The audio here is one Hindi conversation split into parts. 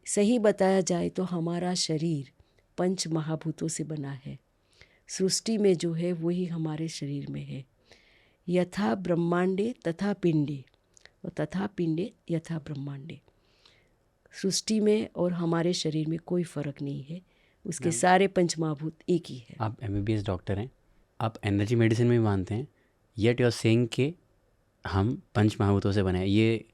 सही बताया जाए तो हमारा शरीर पंच महाभूतों से बना है। सृष्टि में जो है वही हमारे शरीर में है। यथा ब्रह्मांडे तथा पिंडे और तथा पिंडे यथा ब्रह्मांडे। सृष्टि में और हमारे शरीर में कोई फ़र्क नहीं है, उसके सारे पंच महाभूत एक ही है। आप MBBS डॉक्टर हैं, आप एनर्जी मेडिसिन में भी मानते हैं, येट यू आर सेइंग कि हम पंच महाभूतों से बने हैं। ये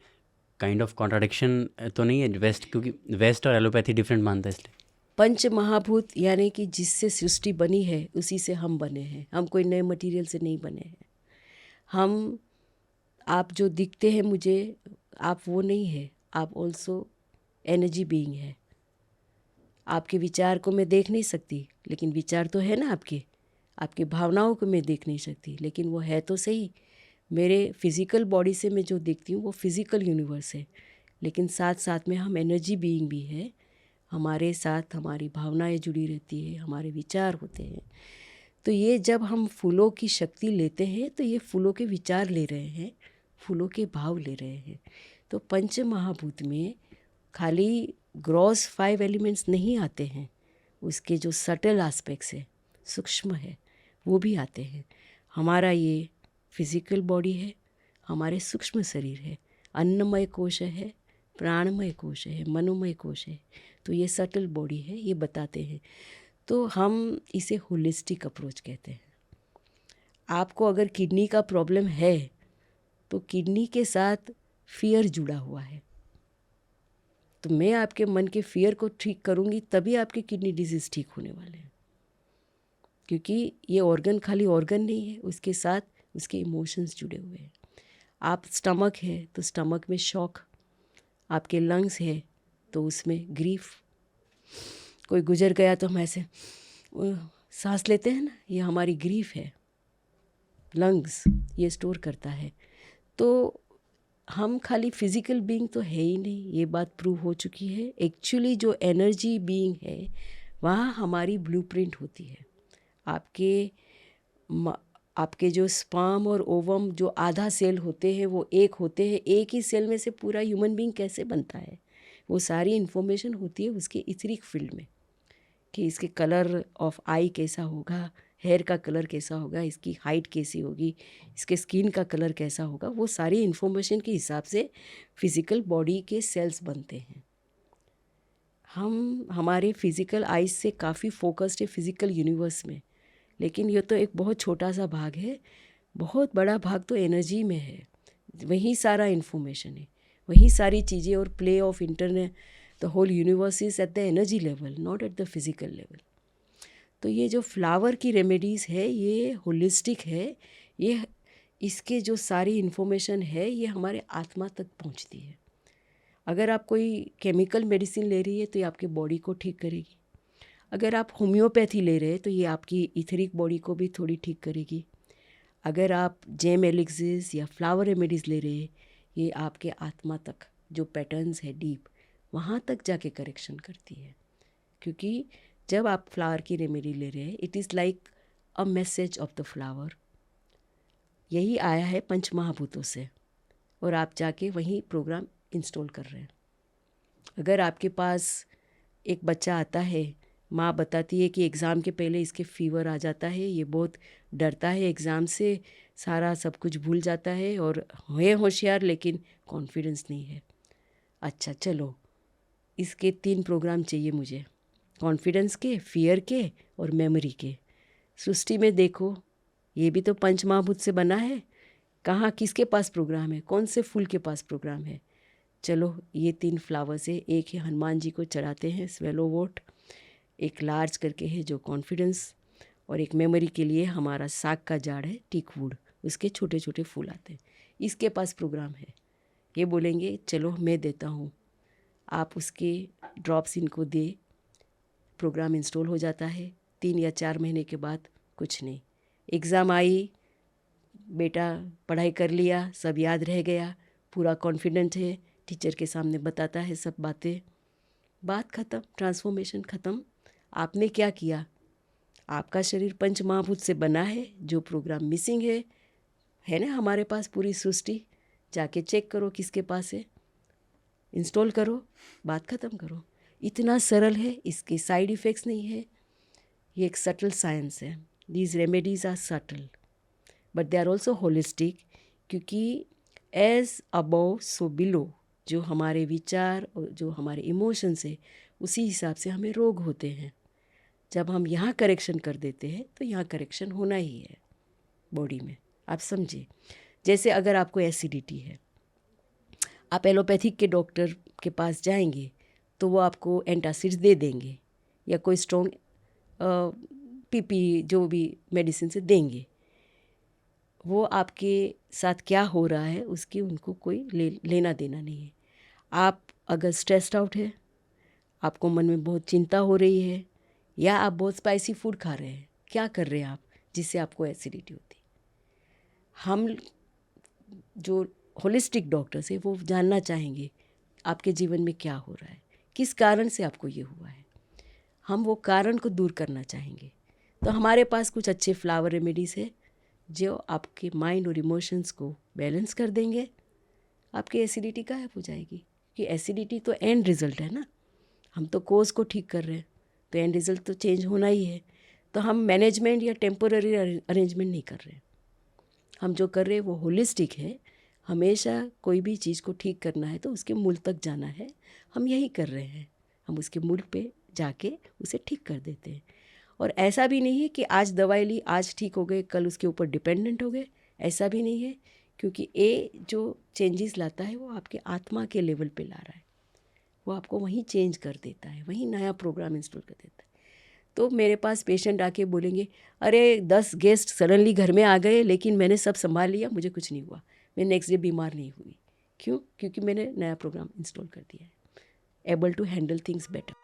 काइंड ऑफ कॉन्ट्राडिक्शन तो नहीं है वेस्ट, क्योंकि वेस्ट और एलोपैथी डिफरेंट मानता है इसलिए। पंच महाभूत यानी कि जिससे सृष्टि बनी है उसी से हम बने हैं, हम कोई नए मटेरियल से नहीं बने हैं। हम, आप जो दिखते हैं मुझे, आप वो नहीं है, आप ऑल्सो एनर्जी बीइंग है। आपके विचार को मैं देख नहीं सकती, लेकिन विचार तो है ना आपके। आपकी भावनाओं को मैं देख नहीं सकती, लेकिन वो है तो सही। मेरे फिज़िकल बॉडी से मैं जो देखती हूँ वो फिज़िकल यूनिवर्स है, लेकिन साथ साथ में हम एनर्जी बीइंग भी है। हमारे साथ हमारी भावनाएं जुड़ी रहती है, हमारे विचार होते हैं। तो ये जब हम फूलों की शक्ति लेते हैं तो ये फूलों के विचार ले रहे हैं, फूलों के भाव ले रहे हैं। तो पंच महाभूत में खाली ग्रॉस 5 एलिमेंट्स नहीं आते हैं, उसके जो सटल एस्पेक्ट्स है, सूक्ष्म है, वो भी आते हैं। हमारा ये फिज़िकल बॉडी है, हमारे सूक्ष्म शरीर है, अन्नमय कोश है, प्राणमय कोश है, मनोमय कोश है। तो ये सटल बॉडी है, ये बताते हैं। तो हम इसे होलिस्टिक अप्रोच कहते हैं। आपको अगर किडनी का प्रॉब्लम है तो किडनी के साथ फियर जुड़ा हुआ है, तो मैं आपके मन के फियर को ठीक करूँगी तभी आपके किडनी डिजीज़ ठीक होने वाले हैं। क्योंकि ये ऑर्गन खाली ऑर्गन नहीं है, उसके साथ उसके इमोशंस जुड़े हुए हैं। आप स्टमक है तो स्टमक में शॉक, आपके लंग्स है तो उसमें ग्रीफ। कोई गुजर गया तो हम ऐसे सांस लेते हैं ना, ये हमारी ग्रीफ है। लंग्स ये स्टोर करता है। तो हम खाली फिज़िकल बीइंग तो है ही नहीं, ये बात प्रूव हो चुकी है। एक्चुअली जो एनर्जी बीइंग है वहाँ हमारी ब्लूप्रिंट होती है। आपके जो स्पर्म और ओवम जो आधा सेल होते हैं वो एक होते हैं, एक ही सेल में से पूरा ह्यूमन बीइंग कैसे बनता है, वो सारी इन्फॉर्मेशन होती है उसके इथरिक फील्ड में, कि इसके कलर ऑफ आई कैसा होगा, हेयर का कलर कैसा होगा, इसकी हाइट कैसी होगी, इसके स्किन का कलर कैसा होगा, वो सारी इन्फॉर्मेशन के हिसाब से फिज़िकल बॉडी के सेल्स बनते हैं। हम हमारे फिज़िकल आइज से काफ़ी फोकस्ड है फिज़िकल यूनिवर्स में, लेकिन ये तो एक बहुत छोटा सा भाग है। बहुत बड़ा भाग तो एनर्जी में है, वहीं सारा इन्फॉर्मेशन है, वहीं सारी चीज़ें। और play of internet, the whole universe is at the energy level, not at the physical level. तो ये जो फ्लावर की रेमेडीज़ है ये होलिस्टिक है, ये इसके जो सारी इन्फॉर्मेशन है ये हमारे आत्मा तक पहुंचती है। अगर आप कोई केमिकल मेडिसिन ले रही है तो ये आपके बॉडी को ठीक करेगी। अगर आप होम्योपैथी ले रहे हैं तो ये आपकी इथरिक बॉडी को भी थोड़ी ठीक करेगी। अगर आप जेम एलिक्सिस या फ्लावर रेमेडीज़ ले रहे हैं, ये आपके आत्मा तक जो पैटर्न्स है डीप, वहाँ तक जाके करेक्शन करती है। क्योंकि जब आप फ्लावर की रेमेडी ले रहे हैं, it is like a message of the flower. यही आया है पंच महाभूतों से, और आप जाके वही प्रोग्राम इंस्टॉल कर रहे हैं। अगर आपके पास एक बच्चा आता है, माँ बताती है कि एग्ज़ाम के पहले इसके फीवर आ जाता है, ये बहुत डरता है एग्ज़ाम से, सारा सब कुछ भूल जाता है और है होशियार लेकिन कॉन्फिडेंस नहीं है। अच्छा चलो, इसके 3 प्रोग्राम चाहिए मुझे, कॉन्फिडेंस के, फियर के और मेमोरी के। सृष्टि में देखो, ये भी तो पंच महाभूत से बना है। कहाँ किसके पास प्रोग्राम है, कौन से फूल के पास प्रोग्राम है? चलो ये 3 फ्लावर से, एक है हनुमान जी को चढ़ाते हैं स्वेलो वोट, एक लार्ज करके है जो कॉन्फिडेंस, और एक मेमोरी के लिए हमारा साग का झाड़ है टीक वुड, उसके छोटे छोटे फूल आते हैं। इसके पास प्रोग्राम है। ये बोलेंगे चलो मैं देता हूँ, आप उसके ड्रॉप्स इनको दे, प्रोग्राम इंस्टॉल हो जाता है। 3 या 4 महीने के बाद कुछ नहीं, एग्ज़ाम आई, बेटा पढ़ाई कर लिया, सब याद रह गया, पूरा कॉन्फिडेंट है, टीचर के सामने बताता है सब बातें, बात ख़त्म, ट्रांसफॉर्मेशन ख़त्म। आपने क्या किया? आपका शरीर पंच महाभूत से बना है, जो प्रोग्राम मिसिंग है ना हमारे पास पूरी सृष्टि, जाके चेक करो किसके पास है, इंस्टॉल करो, बात ख़त्म करो। इतना सरल है, इसके साइड इफ़ेक्ट्स नहीं है। ये एक सटल साइंस है। These remedies are subtle but they are also holistic, क्योंकि एज अबव सो बिलो, जो हमारे विचार और जो हमारे इमोशंस है उसी हिसाब से हमें रोग होते हैं। जब हम यहाँ करेक्शन कर देते हैं तो यहाँ करेक्शन होना ही है बॉडी में। आप समझे, जैसे अगर आपको एसिडिटी है, आप एलोपैथिक के डॉक्टर के पास जाएंगे तो वो आपको एंटासिड्स दे देंगे या कोई स्ट्रॉन्ग पीपी जो भी मेडिसिन से देंगे। वो आपके साथ क्या हो रहा है उसकी उनको कोई लेना देना नहीं है। आप अगर स्ट्रेस्ड आउट है, आपको मन में बहुत चिंता हो रही है, या आप बहुत स्पाइसी फूड खा रहे हैं, क्या कर रहे हैं आप जिससे आपको एसिडिटी होती है। हम जो होलिस्टिक डॉक्टर्स हैं वो जानना चाहेंगे आपके जीवन में क्या हो रहा है, किस कारण से आपको ये हुआ है। हम वो कारण को दूर करना चाहेंगे। तो हमारे पास कुछ अच्छे फ्लावर रेमेडीज़ है जो आपके माइंड और इमोशंस को बैलेंस कर देंगे। आपकी एसिडिटी गायब हो जाएगी, कि एसिडिटी तो एंड रिज़ल्ट है ना, हम तो कोज को ठीक कर रहे हैं, तो एंड रिज़ल्ट तो चेंज होना ही है। तो हम मैनेजमेंट या टेम्पोररी अरेंजमेंट नहीं कर रहे, हम जो कर रहे हैं वो होलिस्टिक है। हमेशा कोई भी चीज़ को ठीक करना है तो उसके मूल तक जाना है, हम यही कर रहे हैं। हम उसके मूल पे जाके उसे ठीक कर देते हैं। और ऐसा भी नहीं है कि आज दवाई ली आज ठीक हो गए, कल उसके ऊपर डिपेंडेंट हो गए, ऐसा भी नहीं है। क्योंकि ए जो चेंजेस लाता है वो आपके आत्मा के लेवल पे ला रहा है, वो आपको वहीं चेंज कर देता है, वहीं नया प्रोग्राम इंस्टॉल कर देता है। तो मेरे पास पेशेंट आके बोलेंगे, अरे 10 गेस्ट सडनली घर में आ गए लेकिन मैंने सब संभाल लिया, मुझे कुछ नहीं हुआ, मैं नेक्स्ट डे बीमार नहीं हुई। क्यों? क्योंकि मैंने नया प्रोग्राम इंस्टॉल कर दिया है, able to handle things better.